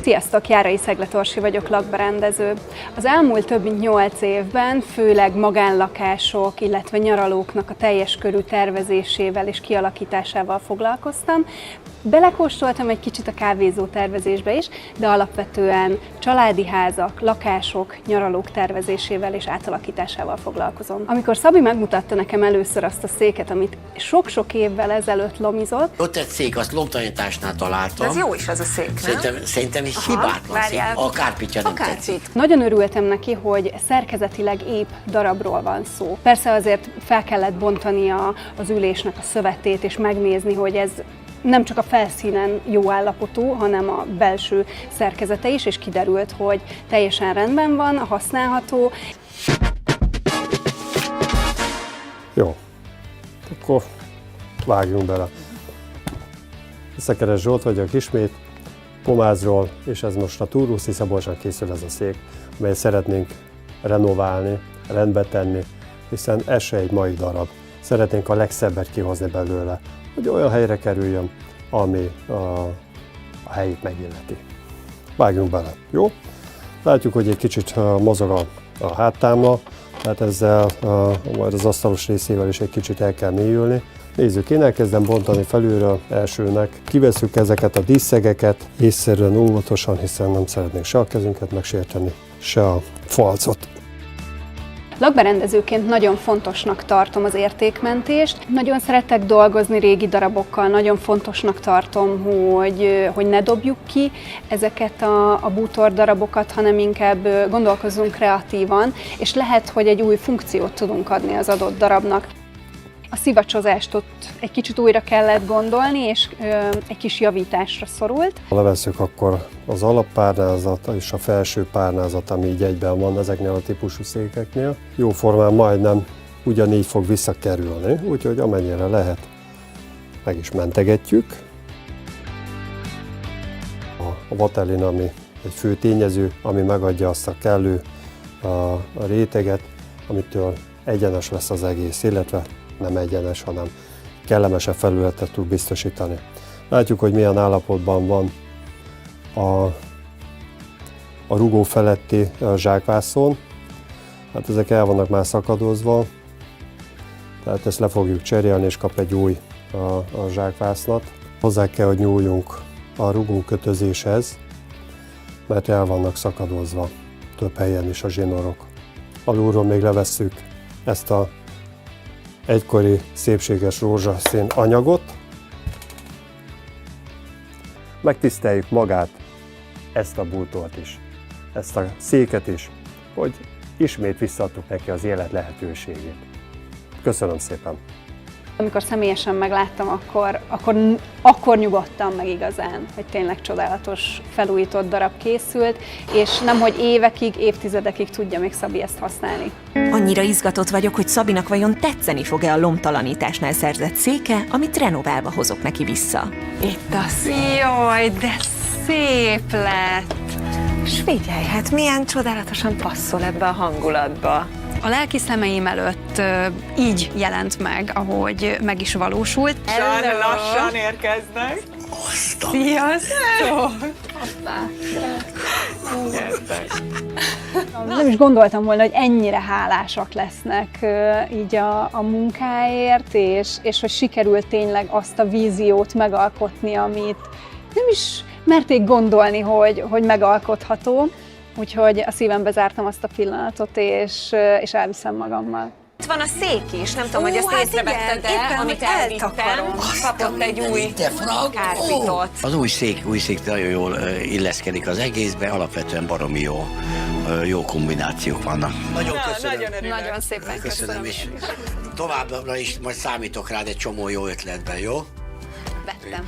Sziasztok, Járai Szeglete Orsi vagyok, lakberendező. Az elmúlt több mint 8 évben főleg magánlakások, illetve nyaralóknak a teljes körű tervezésével és kialakításával foglalkoztam. Belekóstoltam egy kicsit a kávézó tervezésbe is, de alapvetően családi házak, lakások, nyaralók tervezésével és átalakításával foglalkozom. Amikor Szabi megmutatta nekem először azt a széket, amit sok-sok évvel ezelőtt lomizott. Ott egy szék, azt lomtalanításnál találtam. Ez jó is az a szék, nem? Szerintem egy hibátlan szék. A kárpitja nem tetszik. Nagyon örültem neki, hogy szerkezetileg épp darabról van szó. Persze azért fel kellett bontani az ülésnek a szövetét, és megnézni, hogy ez nem csak a felszínen jó állapotú, hanem a belső szerkezete is, és kiderült, hogy teljesen rendben van, használható. Jó, akkor vágjunk bele. Szekeres Zsolt vagyok ismét, Pomázról, és ez most a Túruszi Szabolcson készül ez a szék, amelyet szeretnénk renoválni, rendbe tenni, hiszen ez se egy mai darab. Szeretnénk a legszebbet kihozni belőle, hogy olyan helyre kerüljön, ami a helyét megilleti. Vágjunk bele, jó? Látjuk, hogy egy kicsit mozog a háttámla, tehát ezzel majd az asztalos részével is egy kicsit el kell mélyülni. Nézzük, én elkezdem bontani felülről elsőnek. Kivesszük ezeket a díszszegeket, észszerűen, óvatosan, hiszen nem szeretnénk se a kezünket megsérteni, se a falcot. Lakberendezőként nagyon fontosnak tartom az értékmentést. Nagyon szeretek dolgozni régi darabokkal, nagyon fontosnak tartom, hogy ne dobjuk ki ezeket a bútor darabokat, hanem inkább gondolkozzunk kreatívan, és lehet, hogy egy új funkciót tudunk adni az adott darabnak. A szivacsozást ott egy kicsit újra kellett gondolni, és egy kis javításra szorult. Levesszük akkor az alappárnázat és a felső párnázat, ami így egyben van ezeknél a típusú székeknél. Jóformán majdnem ugyanígy fog visszakerülni, úgyhogy amennyire lehet, meg is mentegetjük. A vatellin, ami egy fő tényező, ami megadja azt a kellő a réteget, amitől egyenes lesz az egész, illetve nem egyenes, hanem kellemesebb felületet tud biztosítani. Látjuk, hogy milyen állapotban van a rugó feletti zsákvászon. Hát ezek el vannak már szakadozva, tehát ezt le fogjuk cserélni, és kap egy új a zsákvásznat. Hozzá kell, hogy nyúljunk a rugó kötözéshez, mert el vannak szakadozva több helyen is a zsinórok. Alulról még levesszük ezt a egykori szépséges rózsaszín anyagot. Megtiszteljük magát, ezt a bútort is, ezt a széket is, hogy ismét visszaadtuk neki az élet lehetőségét. Köszönöm szépen! Amikor személyesen megláttam, akkor nyugodtam meg igazán, hogy tényleg csodálatos, felújított darab készült, és nemhogy évekig, évtizedekig tudja még Szabi ezt használni. Annyira izgatott vagyok, hogy Szabinak vajon tetszeni fog-e a lomtalanításnál szerzett széke, amit renoválva hozok neki vissza. Itt a szék. Jaj, de szép lett! És figyelj, hát milyen csodálatosan passzol ebbe a hangulatba. A lelki szemeim előtt így jelent meg, ahogy meg is valósult. Lassan érkeznek. Sziasztok! Nem is gondoltam volna, hogy ennyire hálásak lesznek így a munkáért, és hogy sikerült tényleg azt a víziót megalkotni, amit nem is merték gondolni, hogy megalkotható. Úgyhogy a szívembe zártam azt a pillanatot, és elviszem magammal. Itt van a szék is, nem tudom, hogy ezt észrevetted, de amit elvittem, kapott egy új kárpitot. Az új szék nagyon jól illeszkedik az egészbe, alapvetően baromi jó kombinációk vannak. Nagyon köszönöm. Nagyon szépen Köszönöm, és továbbra is majd számítok rád egy csomó jó ötletben, jó? Vettem.